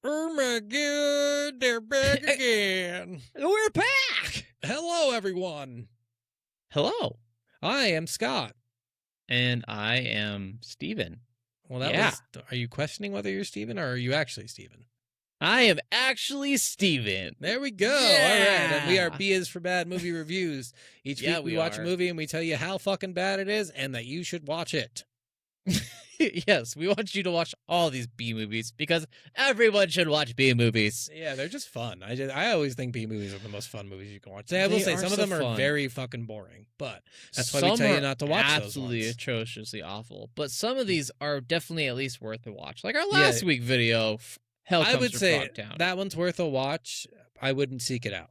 Oh my god, they're back again. We're back! Hello, everyone. Hello. I am Scott. And I am Steven. Well, are you questioning whether you're Steven or are you actually Steven? I am actually Steven. There we go. Yeah. All right. And we are B is for Bad Movie Reviews. Each week we watch a movie and we tell you how fucking bad it is and that you should watch it. Yes, we want you to watch all these B movies because everyone should watch B movies. Yeah, they're just fun. I always think B movies are the most fun movies you can watch. I will say some of them are very fucking boring, but that's why we tell you not to watch those ones. Absolutely atrociously awful. But some of these are definitely at least worth a watch. Like our last week video, Hell Comes I would to say Frogtown. That one's worth a watch. I wouldn't seek it out.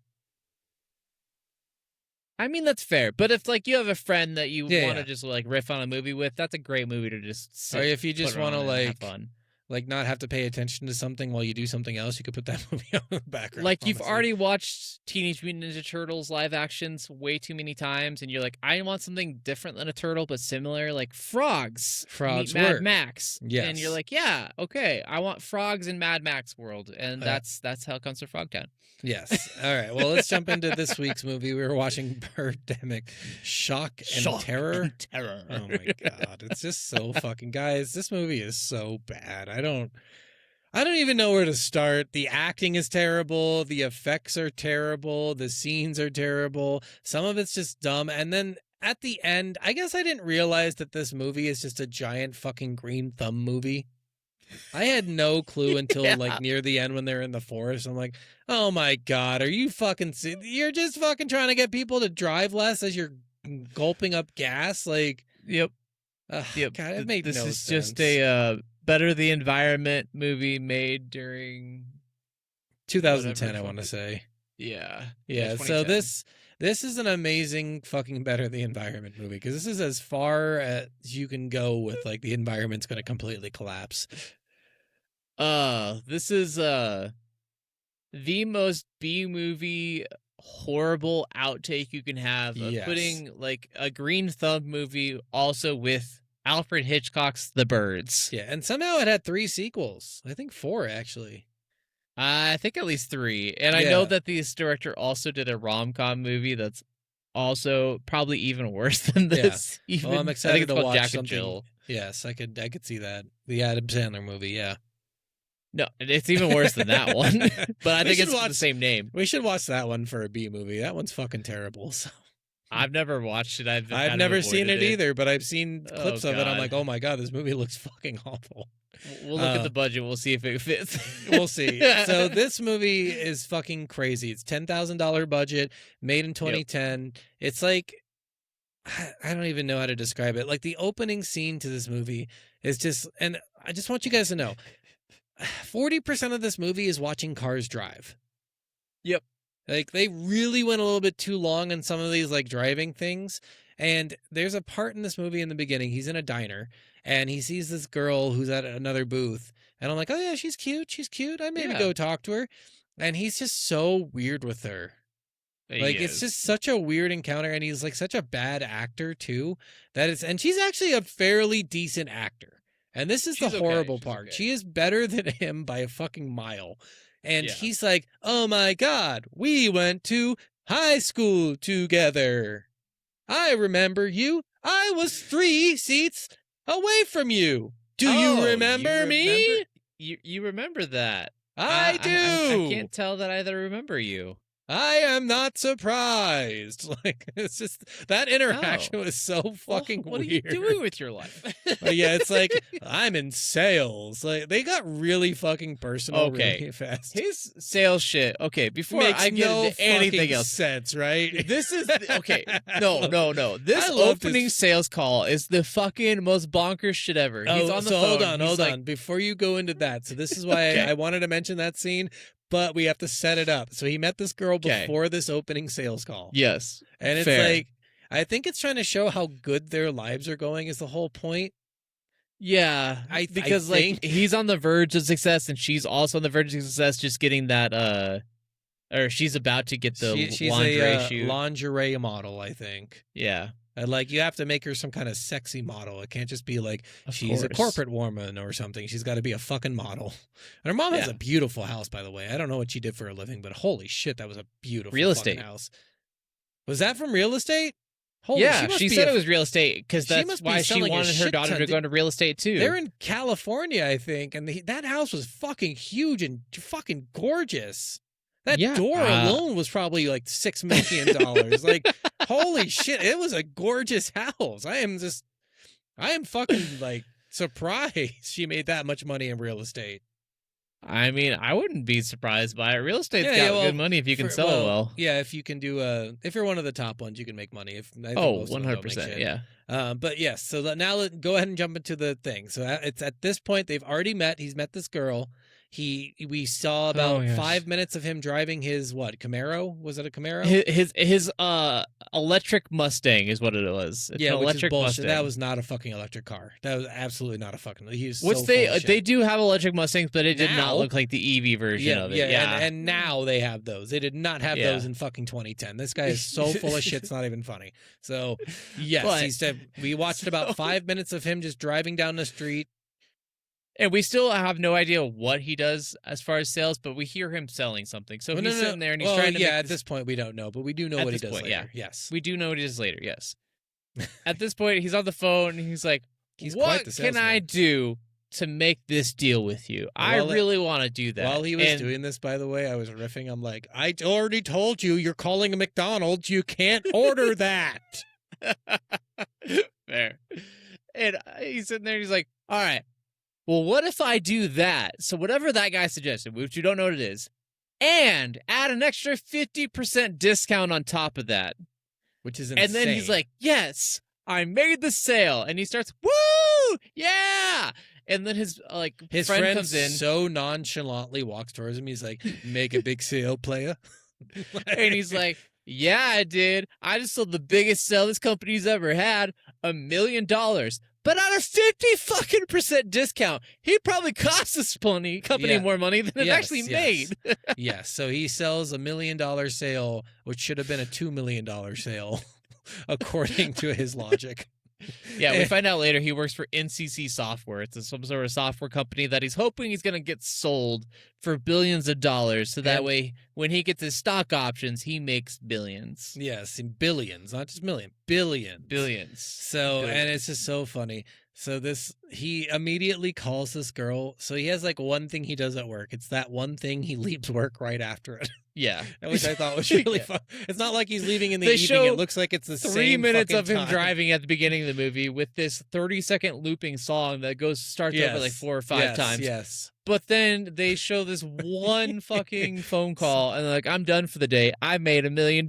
I mean, that's fair. But if like you have a friend that you want to just like riff on a movie with, that's a great movie to just sit. Or if you just want to have fun. Like not have to pay attention to something while you do something else, you could put that movie on the background. Like you've already watched Teenage Mutant Ninja Turtles live actions way too many times, and you're like, I want something different than a turtle but similar, like frogs. Frogs Mad work. Max. Yes. And you're like, yeah, okay, I want frogs in Mad Max world, and that's Hell Comes to Frogtown. Yes. All right. Well, let's jump into this week's movie. We were watching Birdemic, Shock and Terror. Oh my god, it's just so fucking guys. This movie is so bad. I don't even know where to start. The acting is terrible. The effects are terrible. The scenes are terrible. Some of it's just dumb. And then at the end, I guess I didn't realize that this movie is just a giant fucking green thumb movie. I had no clue until like near the end when they're in the forest. I'm like, oh my god, are you fucking? You're just fucking trying to get people to drive less as you're gulping up gas. Like, yep. God, it made this no is sense. Just a Better the Environment movie made during 2010. I want to say. Yeah. So this is an amazing fucking Better the Environment movie because this is as far as you can go with like the environment's going to completely collapse. This is the most B movie horrible outtake you can have of putting like a green thumb movie also with Alfred Hitchcock's The Birds. Yeah, and somehow it had 3 sequels. I think 4 actually. I think at least 3. And I know that this director also did a rom-com movie that's also probably even worse than this. Yeah. Even, well, I'm excited to watch Jack something. And Jill. Yes, I could see that. The Adam Sandler movie, yeah. No, it's even worse than that one. But I think it's the same name. We should watch that one for a B movie. That one's fucking terrible. So. I've never watched it. I've never seen it either, but I've seen clips of it. I'm like, oh my god, this movie looks fucking awful. We'll look at the budget. We'll see if it fits. We'll see. So this movie is fucking crazy. It's $10,000 budget, made in 2010. Yep. It's like, I don't even know how to describe it. Like the opening scene to this movie is just, and I just want you guys to know, 40% of this movie is watching cars drive. Yep. Like they really went a little bit too long on some of these like driving things. And there's a part in this movie in the beginning, he's in a diner and he sees this girl who's at another booth. And I'm like, oh yeah, she's cute. I maybe go talk to her. And he's just so weird with her. Like it's just such a weird encounter. And he's like such a bad actor too. And she's actually a fairly decent actor. And this is the horrible part. She is better than him by a fucking mile. And he's like, oh my God, we went to high school together. I remember you. I was 3 seats away from you. Do you remember me? You remember that. I do. I can't tell that I remember you. I am not surprised. Like it's just that interaction was so fucking weird. What are you doing with your life? Yeah, it's like I'm in sales. Like they got really fucking personal really fast. His sales shit. Okay, before I get into anything else, sense, right? This is okay. No. This opening sales call is the fucking most bonkers shit ever. He's on the phone. Hold on. Before you go into that, so this is why I wanted to mention that scene. But we have to set it up. So he met this girl before this opening sales call. Yes. And it's like, I think it's trying to show how good their lives are going is the whole point. Yeah. Because like he's on the verge of success and she's also on the verge of success just getting that, or she's about to get the she's lingerie a shoot. Lingerie model, I think. Yeah. And like you have to make her some kind of sexy model. It can't just be like she's a course. corporate woman or something. She's got to be a fucking model. And her mom has a beautiful house, by the way. I don't know what she did for a living, but holy shit, that was a beautiful real fucking estate house. Was that from real estate? Holy, yeah, she said it was real estate because that's why she wanted her daughter to go into real estate too. They're in California, I think, and that house was fucking huge and fucking gorgeous. That door alone was probably like $6 million. Like, holy shit, it was a gorgeous house. I am fucking like surprised she made that much money in real estate. I mean, I wouldn't be surprised by it. Real estate's got good money if you can sell it well. Yeah, if you can do if you're one of the top ones, you can make money. 100%, yeah. But yes, so now go ahead and jump into the thing. So it's at this point they've already met. He's met this girl. We saw about 5 minutes of him driving his Camaro? Was it a Camaro? His electric Mustang is what it was. It's an electric Mustang. That was not a fucking electric car. That was absolutely not a fucking. They do have electric Mustangs, but it did not look like the EV version of it. Yeah, and now they have those. They did not have those in fucking 2010. This guy is so full of shit. It's not even funny. So yes, he said we watched about 5 minutes of him just driving down the street. And we still have no idea what he does as far as sales, but we hear him selling something. So he's sitting there and he's trying to. Yeah, at this point we don't know, but we do know what he does later. Yeah. Yes, we do know what he does later. Yes. At this point, he's on the phone. And he's like, "What can I do to make this deal with you? I really want to do that." While he was doing this, by the way, I was riffing. I'm like, "I already told you, you're calling a McDonald's. You can't order that." Fair. And he's sitting there. And he's like, "All right. Well, what if I do that? So whatever that guy suggested, which you don't know what it is, and add an extra 50% discount on top of that." Which is insane. And then he's like, "Yes, I made the sale." And he starts, "Woo! Yeah!" And then his friend comes in. So nonchalantly walks towards him. He's like, "Make a big sale, player." And he's like, "Yeah, I did. I just sold the biggest sale this company's ever had, $1 million. But at a 50% discount, he probably cost this company more money than it actually made." Yes, so he sells $1 million sale, which should have been a $2 million sale, according to his logic. Yeah, we find out later he works for NCC Software. It's some sort of software company that he's hoping he's going to get sold for billions of dollars. So that way, when he gets his stock options, he makes billions. Yes, in billions, not just million, billions. Billions. So, and it's just so funny. So he immediately calls this girl. So he has like one thing he does at work. It's that one thing he leaves work right after it. Yeah. Which I thought was really fun. It's not like he's leaving in the evening. It looks like it's the 3 minutes of him time. Driving at the beginning of the movie with this 30-second looping song that starts over like 4 or 5 times. Yes. But then they show this one fucking phone call and they're like, "I'm done for the day. I made $1 million.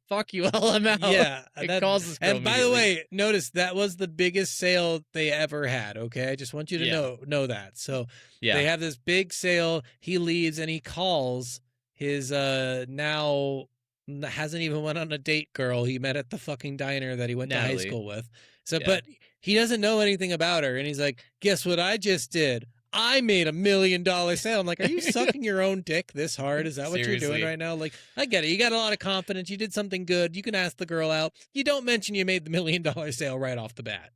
Fuck you all, I'm out." Yeah. Calls this girl and by the way, notice that was the biggest sale they ever had. Okay. I just want you to know that. So they have this big sale. He leaves and he calls his now hasn't even went on a date girl he met at the fucking diner that he went to high school with. So but he doesn't know anything about her, and he's like, "Guess what I just did? I made $1 million sale." I'm like, "Are you sucking your own dick this hard? Is that what you're doing right now?" Like, I get it. You got a lot of confidence. You did something good. You can ask the girl out. You don't mention you made the $1 million sale right off the bat.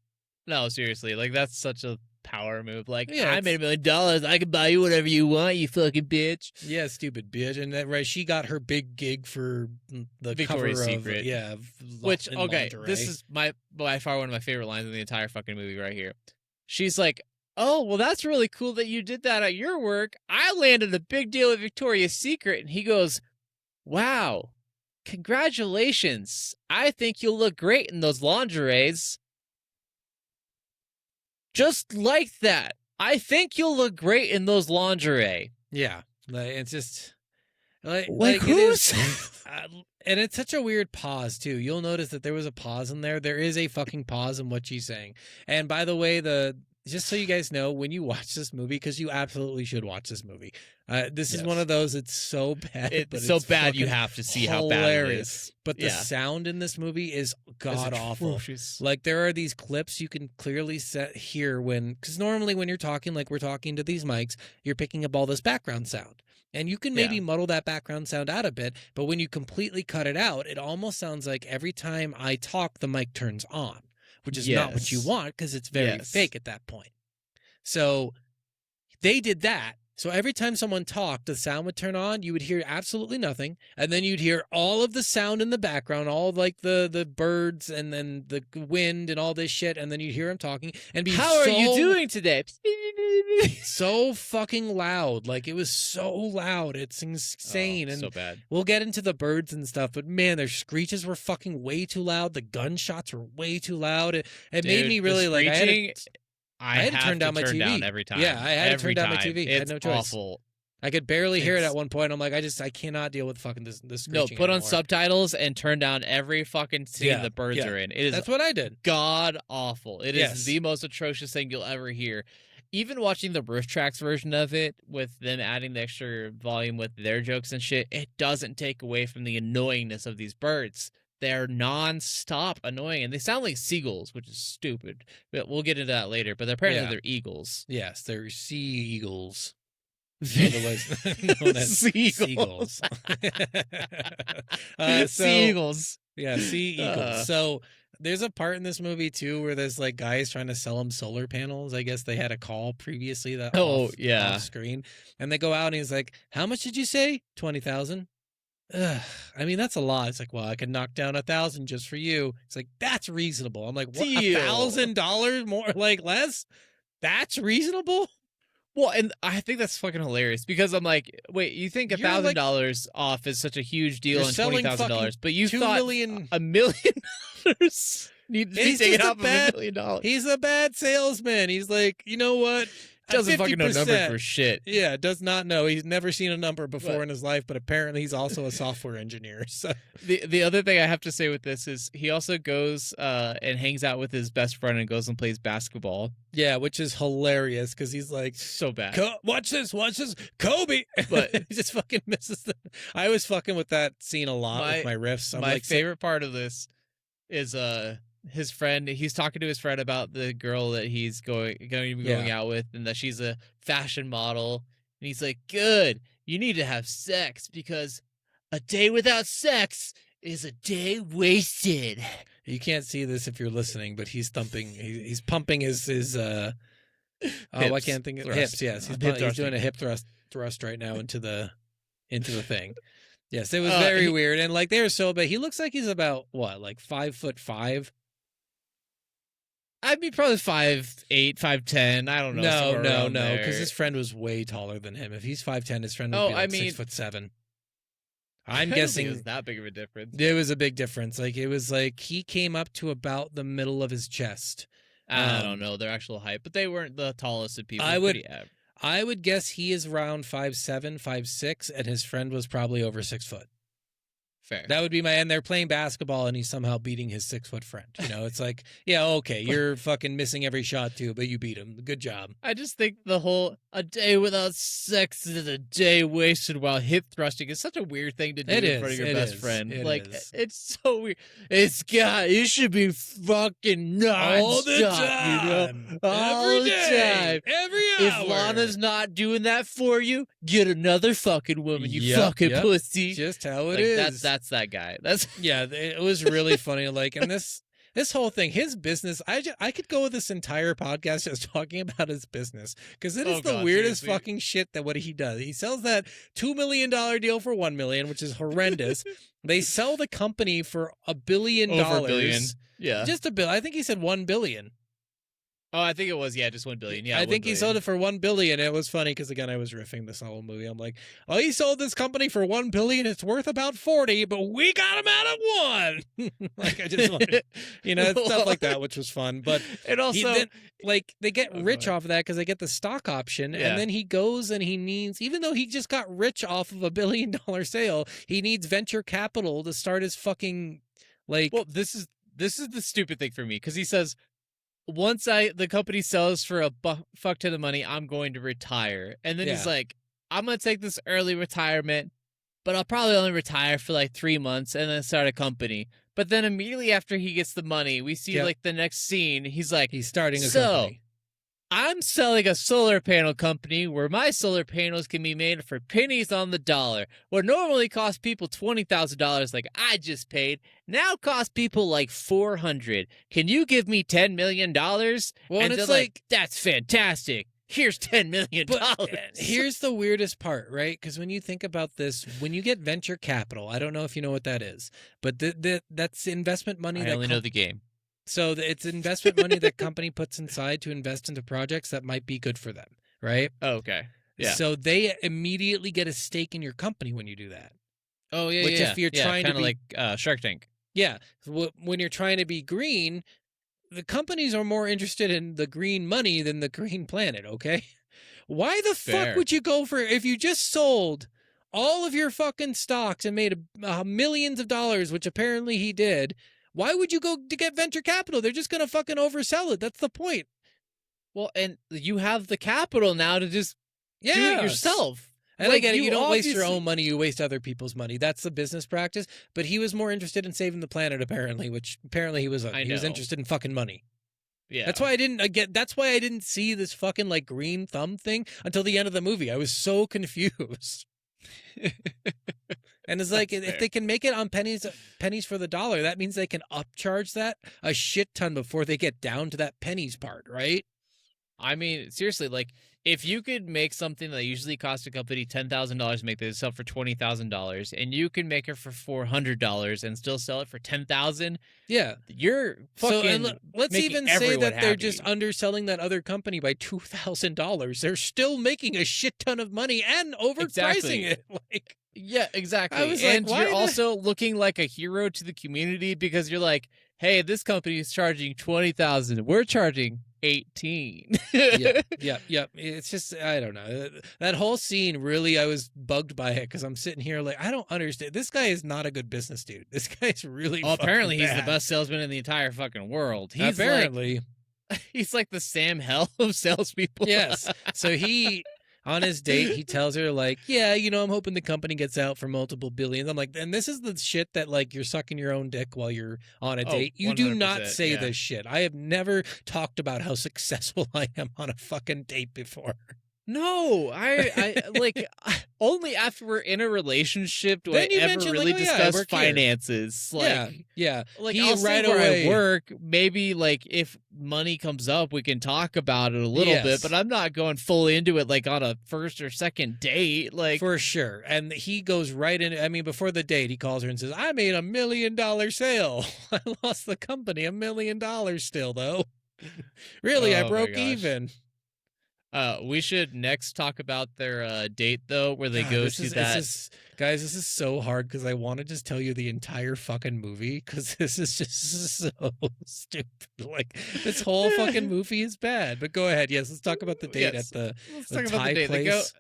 No, seriously. Like, that's such a power move. Like, I made $1 million. I can buy you whatever you want, you fucking bitch. Yeah, stupid bitch. And that, right, she got her big gig for the Victoria's cover Secret. Which, okay, lingerie. This is by far one of my favorite lines in the entire fucking movie right here. She's like, "Oh, well, that's really cool that you did that at your work. I landed a big deal with Victoria's Secret." And he goes, "Wow, congratulations. I think you'll look great in those lingeries." Just like that. "I think you'll look great in those lingerie." Yeah. Like, it's just like who's and it's such a weird pause too. You'll notice that there was a pause in there. There is a fucking pause in what she's saying. And by the way, just so you guys know, when you watch this movie, because you absolutely should watch this movie. This is one of those. It's so bad. It's so bad you have to see how bad it is. But the sound in this movie is god awful. Like, there are these clips you can clearly hear because normally when you're talking, like we're talking to these mics, you're picking up all this background sound. And you can maybe muddle that background sound out a bit, but when you completely cut it out, it almost sounds like every time I talk, the mic turns on, which is not what you want because it's very fake at that point. So they did that. So every time someone talked, the sound would turn on, you would hear absolutely nothing, and then you'd hear all of the sound in the background, all like the birds and then the wind and all this shit, and then you'd hear him talking and be How are you doing today? So fucking loud. Like, it was so loud. It's insane. And so bad. We'll get into the birds and stuff, but man, their screeches were fucking way too loud. The gunshots were way too loud. It made me really like I had to turn down my TV every time. Yeah, I had to turn down my TV. I had no choice. Awful. I could barely hear it at one point. I'm like, I cannot deal with fucking this screeching. No, put on subtitles and turn down every fucking scene the birds are in. That's what I did. God awful. It is the most atrocious thing you'll ever hear. Even watching the Roof Tracks version of it, with them adding the extra volume with their jokes and shit, it doesn't take away from the annoyingness of these birds. They're non-stop annoying, and they sound like seagulls, which is stupid. But we'll get into that later. But apparently they're eagles. Yes, they're sea eagles. Otherwise known as seagulls. Seagulls. Yeah, sea eagles. So there's a part in this movie too where there's like guys trying to sell them solar panels. I guess they had a call previously that off screen, and they go out and he's like, "How much did you say? 20,000." I mean, that's a lot. It's like, well, I could knock down 1,000 just for you. It's like, that's reasonable. I'm like, what? $1,000 more, like less? That's reasonable? Well, and I think that's fucking hilarious because I'm like, wait, you think $1,000 off is such a huge deal and $20,000, but you thought $1 million needs to be taken off of $1 million. He's a bad salesman. He's like, you know what? Doesn't fucking know numbers for shit. Yeah, does not know. He's never seen a number before in his life, but apparently he's also a software engineer. So the other thing I have to say with this is he also goes and hangs out with his best friend and goes and plays basketball. Yeah, which is hilarious because he's like, so bad. Watch this, Kobe. But he just fucking misses the. I was fucking with that scene a lot with my riffs. My favorite part of this is his friend, he's talking to his friend about the girl that he's going to be going out with, and that she's a fashion model. And he's like, good, you need to have sex because a day without sex is a day wasted. You can't see this if you're listening, but he's thumping, he's pumping his I can't think of hips. Yes, he's doing a hip thrust right now into the thing. Yes, it was very weird, and like they're so big. He looks like he's about what, like 5'5". I'd be probably 5'8", 5'10". I don't know. No, because his friend was way taller than him. If he's 5'10", his friend would be like 6'7". I'm guessing it was that big of a difference. It was a big difference. Like it was like he came up to about the middle of his chest. I don't know their actual height, but they weren't the tallest of people. I would guess he is around 5'7", 5'6", and his friend was probably over 6 foot. Fair. That would be and they're playing basketball and he's somehow beating his 6 foot friend. You know, it's like, yeah, okay, you're fucking missing every shot too, but you beat him. Good job. I just think the whole a day without sex is a day wasted while hip thrusting is such a weird thing to do in front of your best friend. It's so weird. You should be fucking nonstop, all the time, you know? All the time. Every hour. If Lana's not doing that for you, get another fucking woman, you fucking pussy. Just how it is. That's that guy. It was really funny. Like, and this whole thing, his business, I could go with this entire podcast just talking about his business because it is the weirdest fucking shit that what he does. He sells that $2 million deal for $1 million, which is horrendous. They sell the company for $1 billion. Over $1 billion. Yeah, just $1 billion. I think he said $1 billion. Oh, I think it was, just $1 billion. Yeah, I think he sold it for $1 billion. It was funny because again, I was riffing this whole movie. I'm like, oh, he sold this company for $1 billion. It's worth about 40, but we got him out of 1. Like I just wanted, stuff like that, which was fun. But it also they get rich off of that because they get the stock option, and then he goes and he needs, even though he just got rich off of $1 billion sale, he needs venture capital to start his fucking like. Well, this is the stupid thing for me because he says, once the company sells for a fuck ton of money, I'm going to retire. And then he's like, I'm going to take this early retirement, but I'll probably only retire for like 3 months and then start a company. But then immediately after he gets the money, we see like the next scene, he's like, he's starting a company. I'm selling a solar panel company where my solar panels can be made for pennies on the dollar. What normally costs people $20,000 like I just paid, now costs people like $400. Can you give me $10 million? Well, and And they're it's like, like, that's fantastic. Here's $10 million. but here's the weirdest part, right? Because when you think about this, when you get venture capital, I don't know if you know what that is, but that's investment money I that only know the game. so it's investment money that company puts inside to invest into projects that might be good for them, right? Oh, okay. Yeah. So they immediately get a stake in your company when you do that. Oh, yeah, Which yeah. if you're yeah, trying to kind of be like Shark Tank. yeah, when you're trying to be green, the companies are more interested in the green money than the green planet, okay? Why the fuck Fair. would you go for if you just sold all of your fucking stocks and made millions of dollars, which apparently he did? Why would you go to get venture capital? They're just gonna fucking oversell it. That's the point. Well, and you have the capital now to just do it Yes. yourself. And I get it. You don't waste your obviously- own money. You waste other people's money. That's the business practice. But he was more interested in saving the planet, apparently. Which apparently he was know. interested in fucking money. Yeah. That's why That's why I didn't see this fucking like green thumb thing until the end of the movie. I was so confused. And it's like if they can make it on pennies for the dollar, that means they can upcharge that a shit ton before they get down to that pennies part, right? I mean, seriously, like if you could make something that usually costs a company $10,000 to make, they sell for $20,000, and you can make it for $400 and still sell it for $10,000. Yeah, you're fucking. So let's making even say everyone that they're happy. just underselling that other company by $2,000. They're still making a shit ton of money and overpricing Exactly. it. Like, Yeah, exactly. I was like, and why you're the- also looking like a hero to the community because you're like, hey, this company is charging $20,000. We're charging 18. yeah. It's just I don't know. That whole scene really, I was bugged by it because I'm sitting here like I don't understand. This guy is not a good business dude. This guy's really. Well, apparently he's bad. the best salesman in the entire fucking world. He's apparently. he's like the Sam Hell of salespeople. Yes. So on his date, he tells her like, yeah, I'm hoping the company gets out for multiple billions. I'm like, and this is the shit that like you're sucking your own dick while you're on a date. You do not 100%, say yeah. this shit. I have never talked about how successful I am on a fucking date before. No, I like only after we're in a relationship do Then I you ever mention, really like, oh, yeah, I discuss work here. finances. Like, yeah. like He I'll right say where away- I work. Maybe like if money comes up, we can talk about it a little Yes. bit. But I'm not going full into it like on a first or second date. Like For sure. And he goes right in. I mean, before the date, he calls her and says, I made $1 million sale. I lost the company $1 million still, though. Really, I Oh, my broke gosh. even. we should next talk about their date though, where they God, go this to is- that. Guys, this is so hard because I want to just tell you the entire fucking movie because this is just so stupid. Like, this whole fucking movie is bad. But go ahead. Yes, let's talk about the date Yes. at the Let's the talk about Thai the date. place.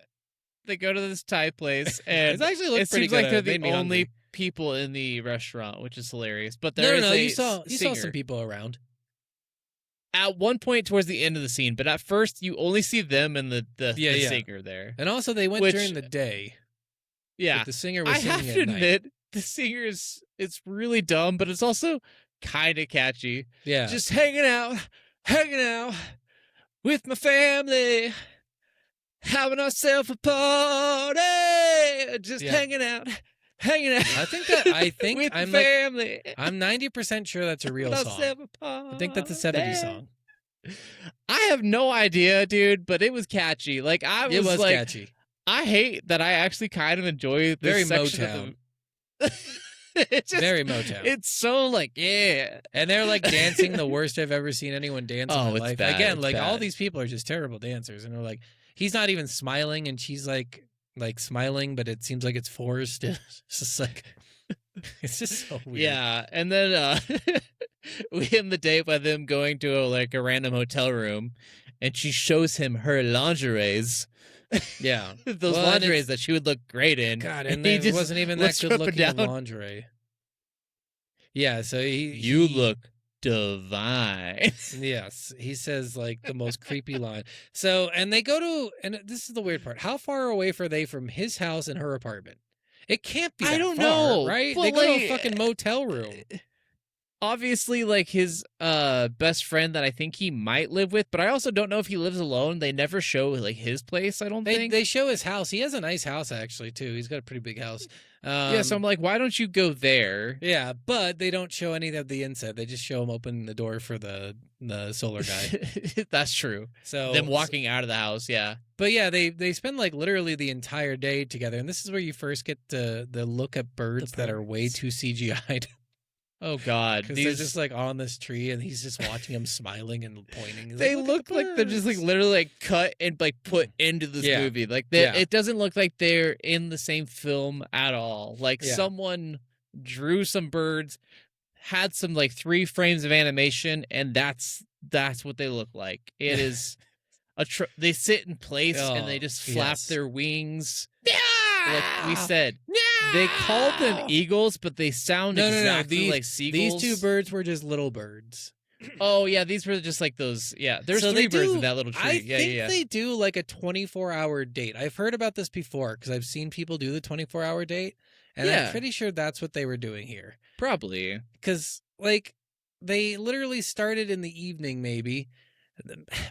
They go to this Thai place, and It's actually looked it pretty seems like good. they're It made the me only hungry. people in the restaurant, which is hilarious. But No, there is no, a you saw singer. some people around. At one point towards the end of the scene, but at first you only see them and the Yeah. singer there. And also, they went Which- during the day. Yeah, But the singer was I have singing to at night. admit the singer is it's really dumb, but it's also kind of catchy. Yeah. Just hanging out with my family, having ourselves a party, just Yeah. hanging out. I think with I'm the like family. I'm 90% sure that's a real Having song. ourselves a I think that's a 70s party. song. I have no idea, dude, but it was catchy. Like It was like, catchy. I hate that I actually kind of enjoy this Very section Motown. of the. It's just, Very Motown. It's so like yeah. And they're like dancing the worst I've ever seen anyone dance in Oh, my it's life. bad, Again, it's like all bad. these people are just terrible dancers, and they're like, he's not even smiling, and she's like smiling, but it seems like it's forced. It's just like, it's just so weird. Yeah, and then we end the date by them going to a random hotel room, and she shows him her lingeries. Yeah. Those Well, and lingeries it's- that she would look great in. God, and he it just wasn't even that looks good up and looking of down. lingerie. Yeah, so You he- look divine. Yes, he says like the most creepy line. So, and they go to, and this is the weird part. How far away are they from his house and her apartment? It can't be. I that don't far, know, right? but, They go to a like, fucking motel room. obviously like his best friend that I think he might live with, but I also don't know if he lives alone. They never show like his place, I don't think. They show his house. He has a nice house actually too. He's got a pretty big house. Yeah, so I'm like, why don't you go there? Yeah, but they don't show any of the inside. They just show him opening the door for the solar guy. That's true. So them walking out of the house, yeah. But yeah, they spend like literally the entire day together, and this is where you first get the look at birds that are way too CGI'd. Oh God, because they're just like on this tree, and he's just watching them smiling and pointing. He's they like, look like they're just like literally like cut and like put into this movie. Like it doesn't look like they're in the same film at all. Like someone drew some birds, had some like 3 frames of animation, and that's what they look like. It is they sit in place and they just flap their wings. Like we said, they called them eagles, but they sound exactly like seagulls. These 2 birds were just little birds. Oh yeah, these were just like those. Yeah, there's 3 birds in that little tree. I think they do like a 24-hour date. I've heard about this before because I've seen people do the 24-hour date, and I'm pretty sure that's what they were doing here. Probably because like they literally started in the evening, maybe.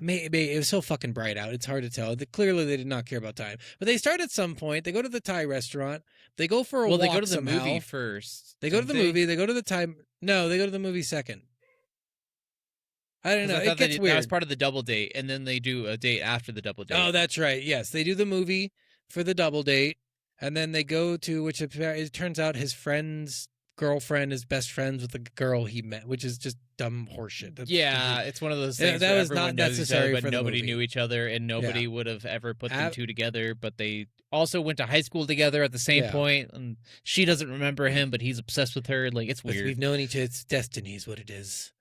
Maybe it was so fucking bright out. It's hard to tell. Clearly, they did not care about time. But they start at some point. They go to the Thai restaurant. They go for a walk. Well, they go to the somehow. movie first. They go to the movie. They go to the Thai. No, they go to the movie second. I don't know. It gets weird. That was part of the double date, and then they do a date after the double date. Oh, that's right. Yes, they do the movie for the double date, and then they go to which it turns out his friend's girlfriend is best friends with the girl he met, which is just dumb horseshit. It's one of those things that where was everyone not knows necessary, each other, but for nobody the movie. knew each other, and nobody would have ever put them 2 together. But they also went to high school together at the same point, and she doesn't remember him, but he's obsessed with her. Like it's weird. We've known each other. It's destiny, is what it is.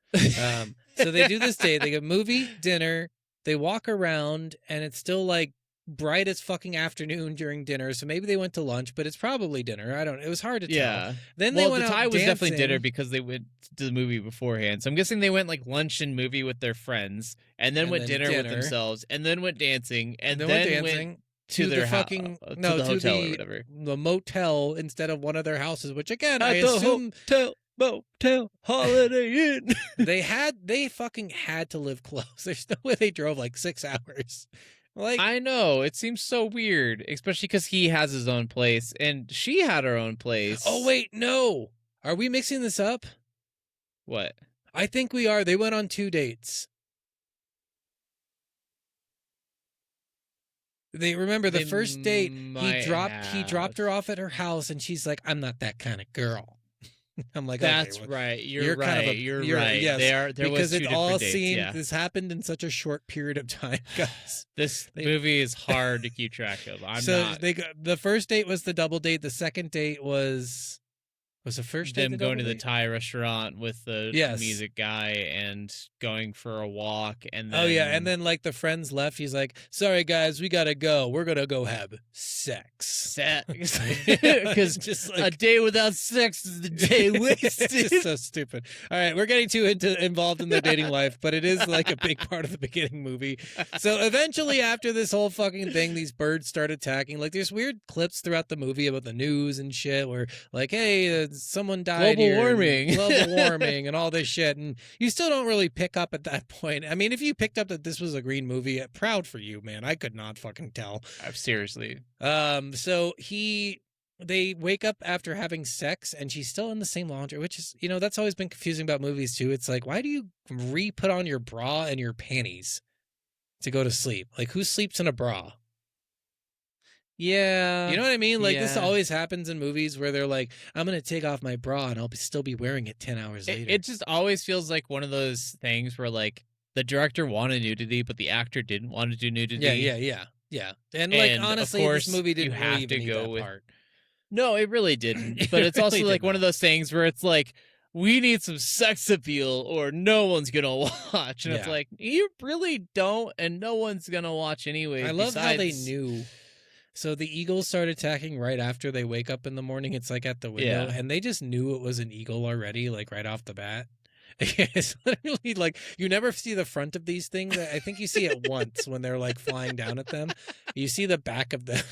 So they do this date. They get movie, dinner. They walk around, and it's still like bright as fucking afternoon during dinner, so maybe they went to lunch, but it's probably dinner. I don't know. It was hard to tell. Then they went the Thai out was dancing. definitely dinner because they went to the movie beforehand. So I'm guessing they went like lunch and movie with their friends, and then went dinner with themselves, and then went dancing, and then went to their fucking to the hotel or whatever, the motel instead of one of their houses. Which again, I assume motel Holiday Inn. they fucking had to live close. There's no way they drove like 6 hours. Like I know, it seems so weird, especially because he has his own place and she had her own place. Oh wait, no. Are we mixing this up? What? I think we are. They went on 2 dates. They remember the first date. He dropped her off at her house, and she's like, "I'm not that kind of girl." I'm like, that's okay, right. You're right. You're right. Yes, there because was 2 different dates. This happened in such a short period of time, guys. This movie is hard to keep track of. The first date was the double date. The second date was the first date them going to the Thai restaurant with the music guy and going for a walk, and then and then like the friends left. He's like, "Sorry guys, we gotta go. We're gonna go have sex." Because just like, a day without sex is a day wasted. It's just so stupid. All right, we're getting too involved in their dating life, but it is like a big part of the beginning movie. So eventually, after this whole fucking thing, these birds start attacking. Like there's weird clips throughout the movie about the news and shit, where like, hey, someone died global warming and all this shit, and you still don't really pick up at that point. I mean, if you picked up that this was a green movie, proud for you, man. I could not fucking tell. Seriously. So they wake up after having sex, and she's still in the same laundry, which is, that's always been confusing about movies too. It's like, why do you re-put on your bra and your panties to go to sleep? Like, who sleeps in a bra? Yeah. You know what I mean? Like, this always happens in movies where they're like, I'm going to take off my bra and I'll still be wearing it 10 hours later. It just always feels like one of those things where, like, the director wanted nudity, but the actor didn't want to do nudity. Yeah. And like, honestly, this movie didn't really even need that part. No, it really didn't. But it's also like one of those things where it's like, we need some sex appeal or no one's going to watch. And it's like, you really don't, and no one's going to watch anyway. I love how they knew. So the eagles start attacking right after they wake up in the morning. It's like at the window, and they just knew it was an eagle already, like right off the bat. It's literally like, you never see the front of these things. I think you see it once when they're like flying down at them. You see the back of them.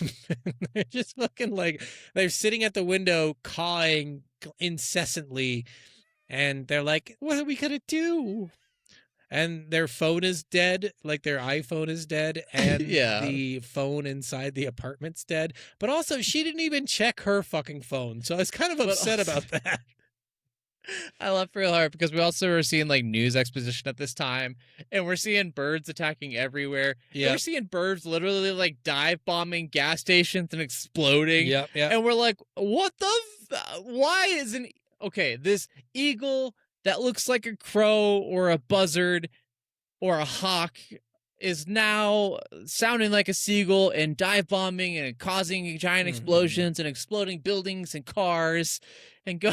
They're just looking like they're sitting at the window cawing incessantly. and they're like, what are we gonna do? And their phone is dead, like their iPhone is dead, and Yeah. the phone inside the apartment's dead. But also, she didn't even check her fucking phone, so I was kind of But upset also, about that. I laugh real hard because we also are seeing like news exposition at this time, and we're seeing birds attacking everywhere. And we're Yep. seeing birds literally like dive bombing gas stations and exploding. Yep. Yep. And we're like, what the? Why isn't okay? This eagle that looks like a crow or a buzzard or a hawk is now sounding like a seagull and dive bombing and causing giant explosions and exploding buildings and cars and go.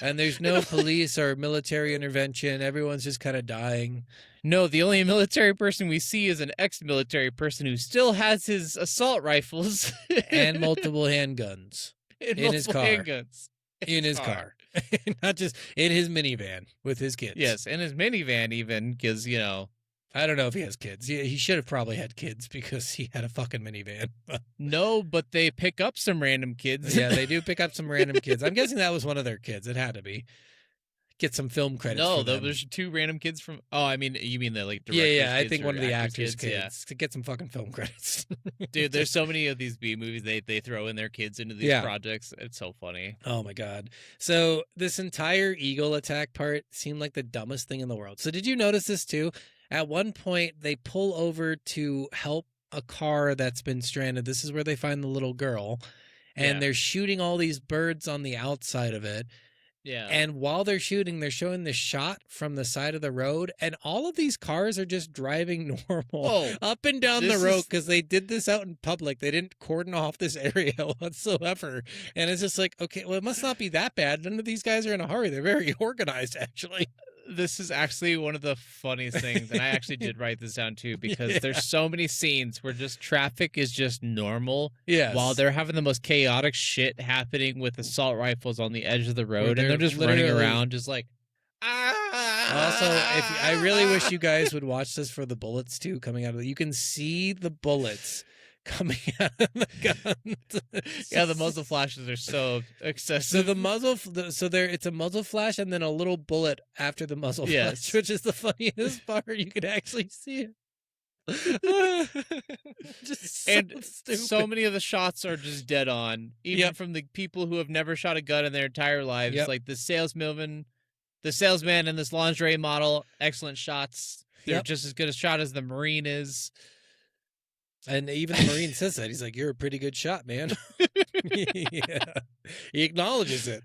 And there's no police or military intervention. Everyone's just kind of dying. No, the only military person we see is an ex-military person who still has his assault rifles and multiple handguns and in his multiple car. handguns In his car. Not just in his minivan with his kids. Yes, in his minivan even, because, you know. I don't know if he has kids. He should have probably had kids because he had a fucking minivan. No, but they pick up some random kids. Yeah, they do pick up some random kids. I'm guessing that was one of their kids. It had to be. Get some film credits. No, for them. there's 2 random kids from. Oh, I mean, you mean the like directors? Yeah. I kids think or one of the actors' kids, kids to get some fucking film credits. Dude, there's so many of these B movies they throw in their kids into these projects. It's so funny. Oh my god! So this entire eagle attack part seemed like the dumbest thing in the world. So did you notice this too? At one point, they pull over to help a car that's been stranded. This is where they find the little girl, and they're shooting all these birds on the outside of it. Yeah. And while they're shooting, they're showing the shot from the side of the road, and all of these cars are just driving normal up and down the road because they did this out in public. They didn't cordon off this area whatsoever. And it's just like, okay, well, it must not be that bad. None of these guys are in a hurry. They're very organized, actually. This is actually one of the funniest things, and I actually did write this down too, because there's so many scenes where just traffic is just normal while they're having the most chaotic shit happening with assault rifles on the edge of the road, and they're just running around just like, Also, I really wish you guys would watch this for the bullets too coming out of it. You can see the bullets coming out of the gun. Yeah, the muzzle flashes are so excessive. So the muzzle, it's a muzzle flash and then a little bullet after the muzzle flash, which is the funniest part. You can actually see it. Just and stupid. So many of the shots are just dead on, even from the people who have never shot a gun in their entire lives. Like the salesman and this lingerie model, excellent shots. They're just as good a shot as the Marine is. And even the Marine says that. He's like, you're a pretty good shot, man. He acknowledges it.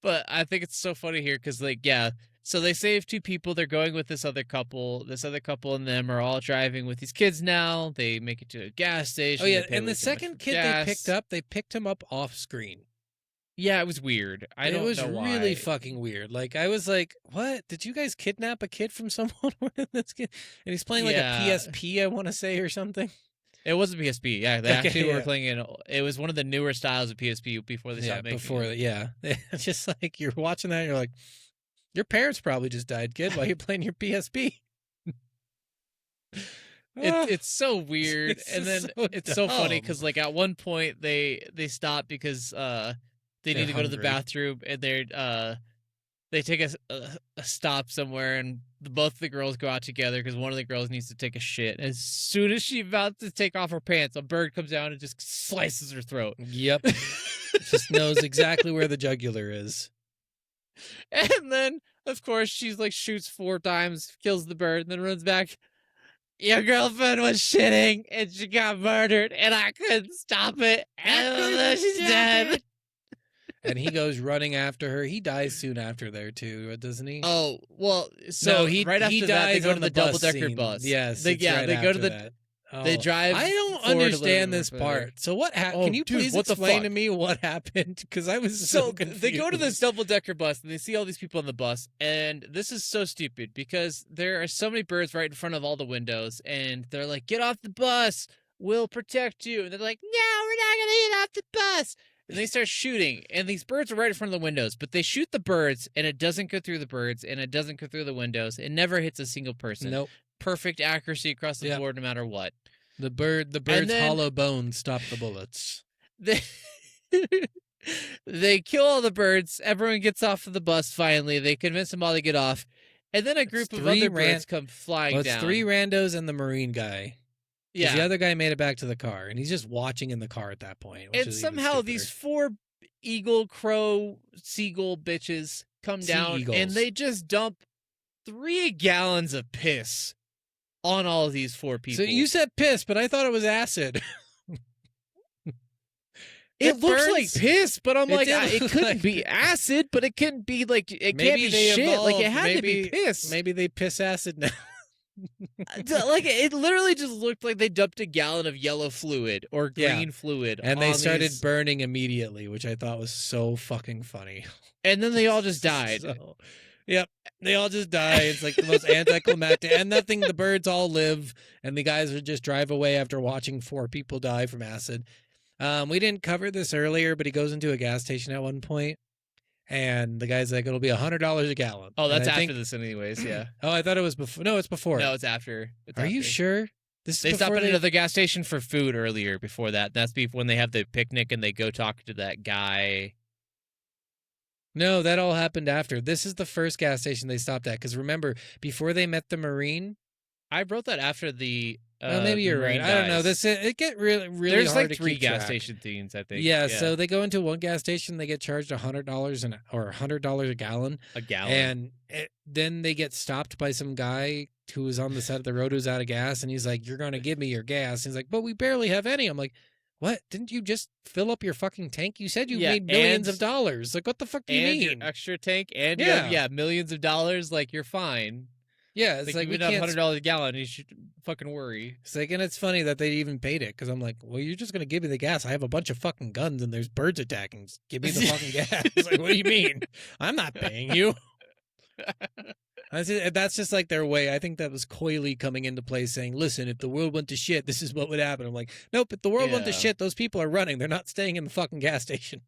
But I think it's so funny here because, like, so they save 2 people. They're going with this other couple. This other couple and them are all driving with these kids now. They make it to a gas station. Oh, yeah. And the second kid they picked him up off screen. Yeah, it was weird. It was really fucking weird. Like, I was like, what? Did you guys kidnap a kid from someone with this kid? And he's playing like a PSP, I want to say, or something. It was a PSP, yeah. They actually were playing it. It was one of the newer styles of PSP before they stopped making it. It's just like, you're watching that and you're like, your parents probably just died, kid, while you're playing your PSP. It's so weird. And then it's so funny because, like, at one point they stop because they need to go to the bathroom, and they take a stop somewhere, and both the girls go out together because one of the girls needs to take a shit. As soon as she's about to take off her pants, a bird comes down and just slices her throat. Yep. Just knows exactly where the jugular is. And then, of course, she's like shoots 4 times, kills the bird, and then runs back. Your girlfriend was shitting, and she got murdered, and I couldn't stop it. And she's dead. And he goes running after her. He dies soon after there too, doesn't he? Oh, well, so right after that they go to the double-decker bus. Yes, they go to the they drive. I don't understand this part. So what happened? Can you please explain to me what happened? Because I was so confused. They go to this double-decker bus and they see all these people on the bus, and this is so stupid because there are so many birds right in front of all the windows, and they're like, "Get off the bus, we'll protect you," and they're like, "No, we're not gonna get off the bus." And they start shooting, and these birds are right in front of the windows, but they shoot the birds, and it doesn't go through the birds, and it doesn't go through the windows. It never hits a single person. Nope. Perfect accuracy across the board, no matter what. The bird's hollow bones stop the bullets. They kill all the birds. Everyone gets off of the bus finally. They convince them all to get off. And then a group of other birds come flying down. It's 3 randos and the Marine guy. Because the Yeah. other guy made it back to the car, and he's just watching in the car at that point. Which And is somehow these 4 eagle, crow, seagull bitches come down, and they just dump 3 gallons of piss on all of these 4 people. So you said piss, but I thought it was acid. It looks like piss, but I'm like, it couldn't be acid, but it couldn't be like, it can't be shit. Like, it had to be piss. Maybe they piss acid now. Like, it literally just looked like they dumped a gallon of yellow fluid or green fluid. And they started burning immediately, which I thought was so fucking funny. And then they all just died. Yep. They all just die. It's like the most anticlimactic. And nothing, the birds all live, and the guys would just drive away after watching 4 people die from acid. We didn't cover this earlier, but he goes into a gas station at one point, and the guy's like, it'll be $100 a gallon. Oh, that's after this anyways, yeah. Oh, I thought it was before. No, it's before. No, it's after. Are you sure? They stop at another gas station for food earlier before that. That's when they have the picnic and they go talk to that guy. No, that all happened after. This is the first gas station they stopped at, because remember, before they met the Marine... I wrote that after the... well, maybe you're right. I don't know. It get really There's hard like 3 gas station themes, I think. Yeah, so they go into one gas station, they get charged $100 or $100 a gallon. A gallon. And then they get stopped by some guy who was on the side of the road who's out of gas, and he's like, "You're going to give me your gas." And he's like, "But we barely have any." I'm like, "What? Didn't you just fill up your fucking tank? You said you made millions of dollars. Like, what the fuck do you mean? Your extra tank and you have, millions of dollars. Like, you're fine. Yeah, it's like we have $100 a gallon. You should fucking worry. It's like, and it's funny that they even paid it, because I'm like, well, you're just gonna give me the gas. I have a bunch of fucking guns and there's birds attacking. Just give me the fucking gas. It's like, what do you mean? I'm not paying you. That's just like their way. I think that was coyly coming into play, saying, listen, if the world went to shit, this is what would happen. I'm like, nope. If the world went to shit, those people are running. They're not staying in the fucking gas station.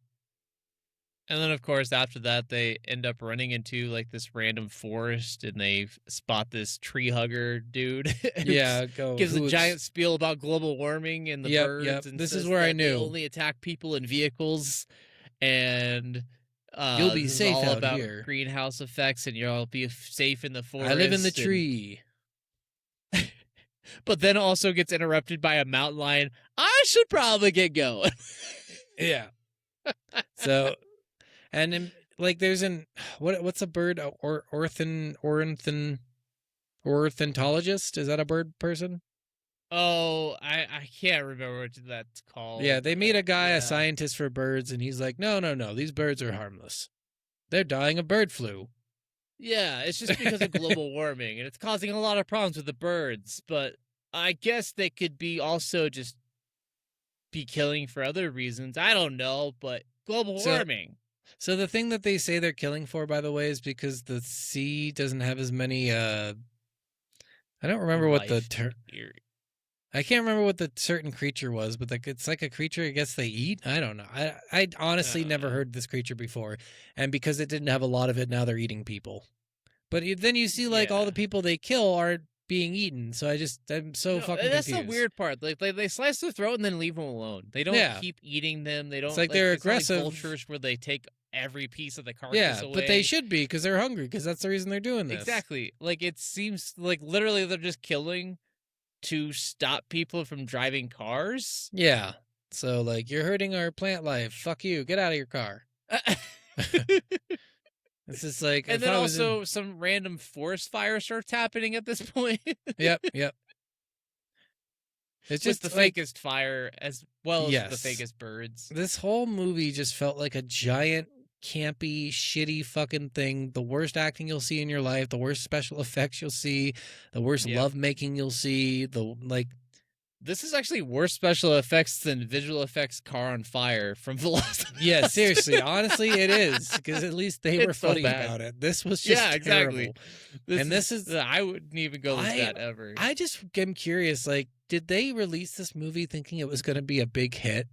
And then, of course, after that, they end up running into like this random forest, and they spot this tree hugger dude. Gives a giant spiel about global warming and the birds. Yep. And this is where I knew they only attack people and vehicles, and you'll be safe all out about here. Greenhouse effects, and you'll be safe in the forest. I live in the tree. But then also gets interrupted by a mountain lion. I should probably get going. Yeah. So. And then, like, there's what's a bird? Ornithologist? Is that a bird person? Oh, I can't remember what that's called. Yeah, they meet a guy, a scientist for birds, and he's like, no, these birds are harmless. They're dying of bird flu. Yeah, it's just because of global warming, and it's causing a lot of problems with the birds. But I guess they could be also just be killing for other reasons. I don't know, but global warming. So the thing that they say they're killing for, by the way, is because the sea doesn't have as many, I don't remember what the term... I can't remember what the certain creature was, but like it's like a creature I guess they eat? I don't know. I honestly never heard this creature before. And because it didn't have a lot of it, now they're eating people. But then you see like all the people they kill are being eaten. So I'm so fucking confused. That's the weird part. Like they slice their throat and then leave them alone. They don't keep eating them. They don't. It's like they're aggressive. Like vultures where they take every piece of the carcass away. But they should be, because they're hungry, because that's the reason they're doing this. Exactly. Like it seems like literally they're just killing to stop people from driving cars. Yeah. So like, you're hurting our plant life. Fuck you. Get out of your car. It's just like, and then also some random forest fire starts happening at this point. Yep. It's just the fakest fire as well as the fakest birds. This whole movie just felt like a giant, campy, shitty fucking thing. The worst acting you'll see in your life, the worst special effects you'll see, the worst love making you'll see. This is actually worse special effects than visual effects Car on Fire from The Last of Us. Yeah, seriously. Honestly, it is, because at least they were funny about it. This was just terrible. This is I wouldn't even go with that ever. I just am curious, like, did they release this movie thinking it was going to be a big hit?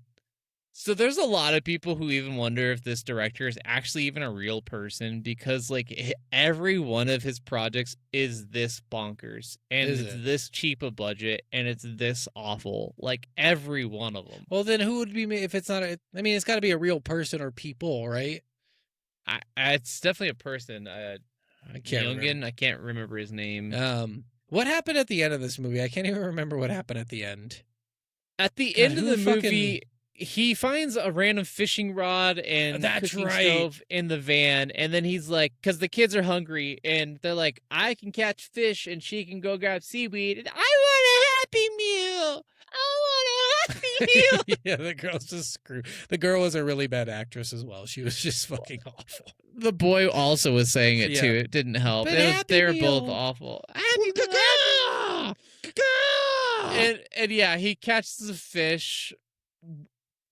So there's a lot of people who even wonder if this director is actually even a real person, because like every one of his projects is this bonkers and Is it's it? this cheap a budget and it's this awful. Like every one of them. Well, then who would be if it's not? I mean, it's got to be a real person or people, right? It's definitely a person. I can't remember. I can't remember his name. What happened at the end of this movie? I can't even remember what happened at the end. At the end of the movie, he finds a random fishing rod and cooking stove in the van, and then he's like, because the kids are hungry, and they're like, I can catch fish, and she can go grab seaweed, and I want a Happy Meal! I want a Happy Meal! Yeah, the girl's just screwed. The girl was a really bad actress as well. She was just fucking awful. The boy also was saying it, too. It didn't help. They were both awful. Happy Meal! And yeah, he catches the fish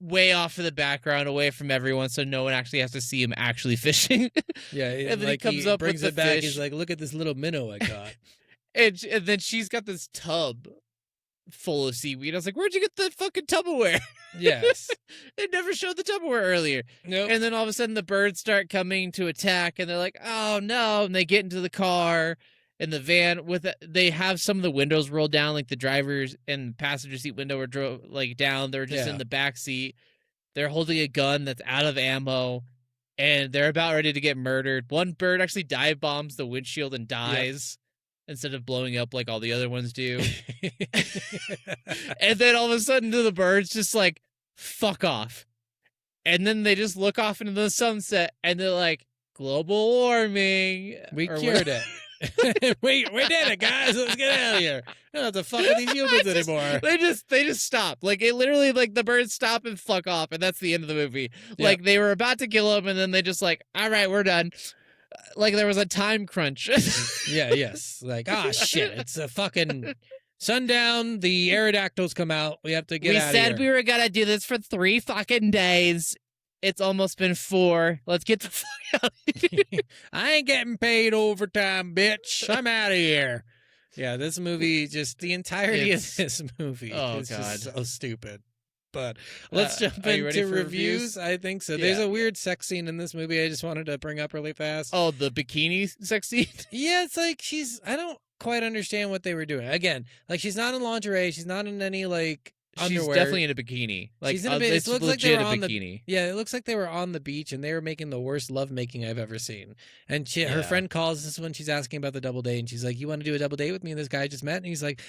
way off in the background, away from everyone, so no one actually has to see him actually fishing. Yeah, and then he comes up brings with it the back. fish. He's like, "Look at this little minnow I got." and then she's got this tub full of seaweed. I was like, "Where'd you get that fucking Tupperware?" Yes, it never showed the Tupperware earlier. Nope. And then all of a sudden, the birds start coming to attack, and they're like, "Oh no!" And they get into the car. In the van they have some of the windows rolled down, like the driver's and passenger seat window were down. They're just in the back seat. They're holding a gun that's out of ammo, and they're about ready to get murdered. One bird actually dive bombs the windshield and dies instead of blowing up like all the other ones do. And then all of a sudden, the birds just like fuck off, and then they just look off into the sunset, and they're like, "Global warming, we cured it." we did it, guys. Let's get out of here. We don't have to fuck with these humans anymore. They just stop. Like it literally, like the birds stop and fuck off, and that's the end of the movie. Like they were about to kill him, and then they just like, all right, we're done. Like there was a time crunch. Yes. Like, shit, it's a fucking sundown. The Aerodactyls come out. We have to get out of here. We said we were gonna do this for 3 fucking days. It's almost been 4. Let's get the fuck out of here. I ain't getting paid overtime, bitch. I'm out of here. Yeah, this movie, just the entirety of this movie is just so stupid. But let's jump into reviews. I think so. There's a weird sex scene in this movie I just wanted to bring up really fast. Oh, the bikini sex scene? Yeah, it's like I don't quite understand what they were doing. Again, like she's not in lingerie. She's not in any like underwear. She's definitely in a bikini. Like she's in a it looks like they were on bikini. It looks like they were on the beach and they were making the worst lovemaking I've ever seen. And her friend calls. This is when she's asking about the double date, and she's like, "You want to do a double date with me and this guy I just met?" And he's like,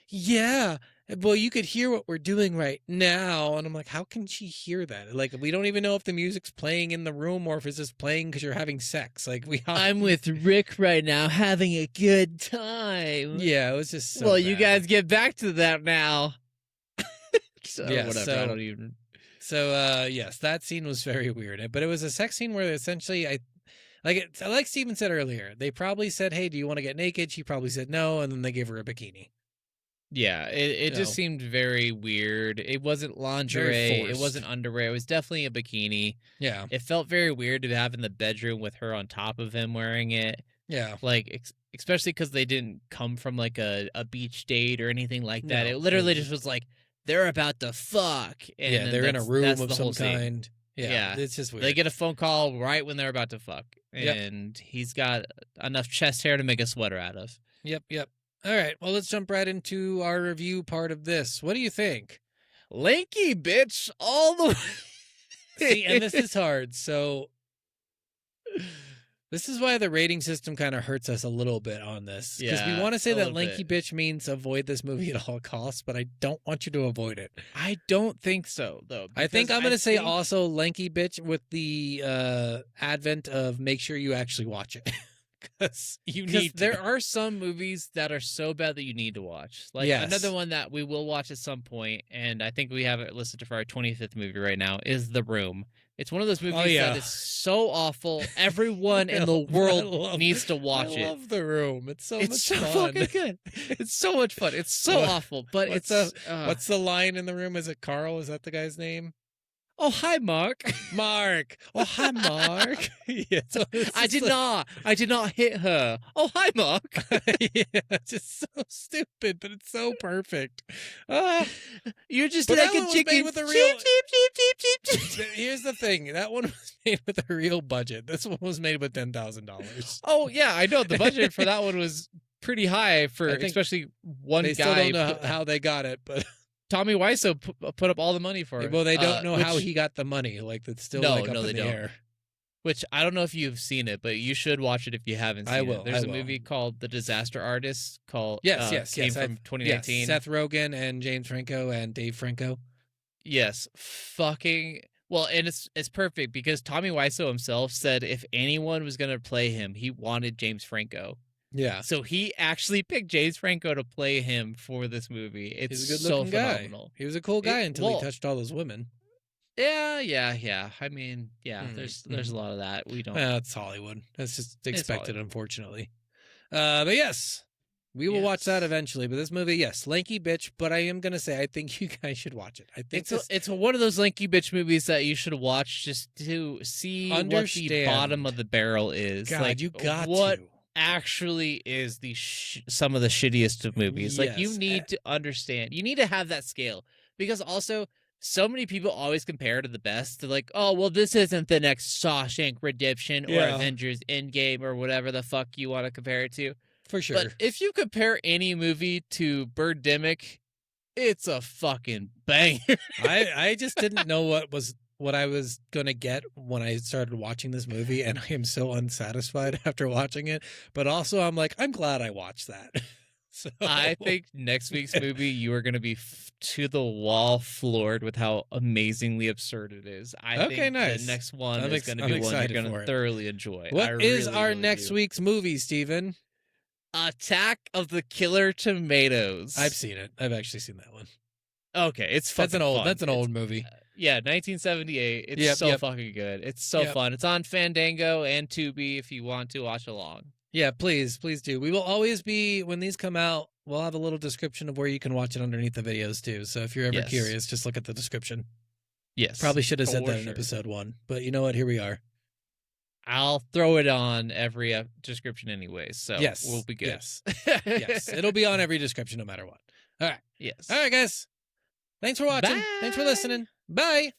"Yeah." Well, you could hear what we're doing right now. And I'm like, how can she hear that? Like, we don't even know if the music's playing in the room or if it's just playing because you're having sex. Like, I'm with Rick right now having a good time. Yeah, it was just so well, bad. You guys get back to that now. Whatever. I don't even. So, yes, that scene was very weird. But it was a sex scene where essentially like Steven said earlier, they probably said, "Hey, do you want to get naked?" She probably said no, and then they gave her a bikini. Yeah, it just seemed very weird. It wasn't lingerie. It wasn't underwear. It was definitely a bikini. Yeah. It felt very weird to have in the bedroom with her on top of him wearing it. Yeah. Like, especially because they didn't come from like a beach date or anything like that. It literally just was like, they're about to fuck. And they're in a room of some kind. Yeah. It's just weird. They get a phone call right when they're about to fuck. And he's got enough chest hair to make a sweater out of. Yep. All right, well, let's jump right into our review part of this. What do you think? Lanky bitch all the way. See, and this is hard. So this is why the rating system kind of hurts us a little bit on this. Because we want to say that lanky bitch means avoid this movie at all costs, but I don't want you to avoid it. I don't think so, though. I think I'm going to say also lanky bitch with the advent of make sure you actually watch it. Because there are some movies that are so bad that you need to watch. Like another one that we will watch at some point, and I think we have it listed for our 25th movie right now, is The Room. It's one of those movies that is so awful. Everyone in the world needs to watch it. I love The Room. It's so fucking good. It's so much fun. It's so awful, but what's the line in The Room? Is it Carl? Is that the guy's name? Oh, hi, Mark. Mark. Oh, hi, Mark. Yeah, so I did not hit her. Oh, hi, Mark. Yeah, it's just so stupid, but it's so perfect. Ah, You're just but like that a one was made chicken. with a real. Cheep, cheep, cheep, cheep, cheep, cheep. Here's the thing: that one was made with a real budget. This one was made with $10,000. Oh yeah, I know the budget for that one was pretty high for I think especially one they still guy. don't know how they got it, but Tommy Wiseau put up all the money for it. well, they don't know which, how he got the money. Like it's still No, like up no, in they the don't. air. Which I don't know if you've seen it, but you should watch it if you haven't seen I will. it. There's I a will. movie called The Disaster Artist called Yes. came from 2019. Yes, Seth Rogen and James Franco and Dave Franco. Yes, fucking well, and it's perfect because Tommy Wiseau himself said if anyone was gonna play him, he wanted James Franco. Yeah. So he actually picked James Franco to play him for this movie. It's He's a good so looking guy. phenomenal. He was a cool guy until he touched all those women. Yeah. I mean, yeah, there's a lot of that. We don't. That's Hollywood. That's just expected, unfortunately. But yes, we will Yes. watch that eventually. But this movie, yes, lanky bitch. But I am gonna say, I think you guys should watch it. I think It's one of those lanky bitch movies that you should watch just to see what the bottom of the barrel is. God, like you got what to. actually is the some of the shittiest of movies. Like you Yes. need to understand. You need to have that scale because also so many people always compare to the best. They're like, oh well, this isn't the next Shawshank Redemption or Yeah. Avengers Endgame or whatever the fuck you want to compare it to. For sure. But if you compare any movie to Birdemic, it's a fucking banger. I just didn't know what I was gonna get when I started watching this movie, and I am so unsatisfied after watching it. But also, I'm like, I'm glad I watched that. So I think next week's movie you are going to be to the wall floored with how amazingly absurd it is. I think nice. the next one I'm is going to be one you're going to it. thoroughly enjoy. What is our next week's movie, Steven? Attack of the Killer Tomatoes. I've seen it. I've actually seen that one. Okay, it's That's an old. fun. That's an old movie. Yeah, 1978. It's so fucking good. It's so fun. It's on Fandango and Tubi if you want to watch along. Yeah, please do. We will always be, when these come out, we'll have a little description of where you can watch it underneath the videos too. So if you're ever curious, just look at the description. Yes. Probably should have said that in episode 1, but you know what? Here we are. I'll throw it on every description anyways, so we'll be good. Yes. It'll be on every description no matter what. All right. Yes. All right, guys. Thanks for watching. Bye. Thanks for listening. Bye.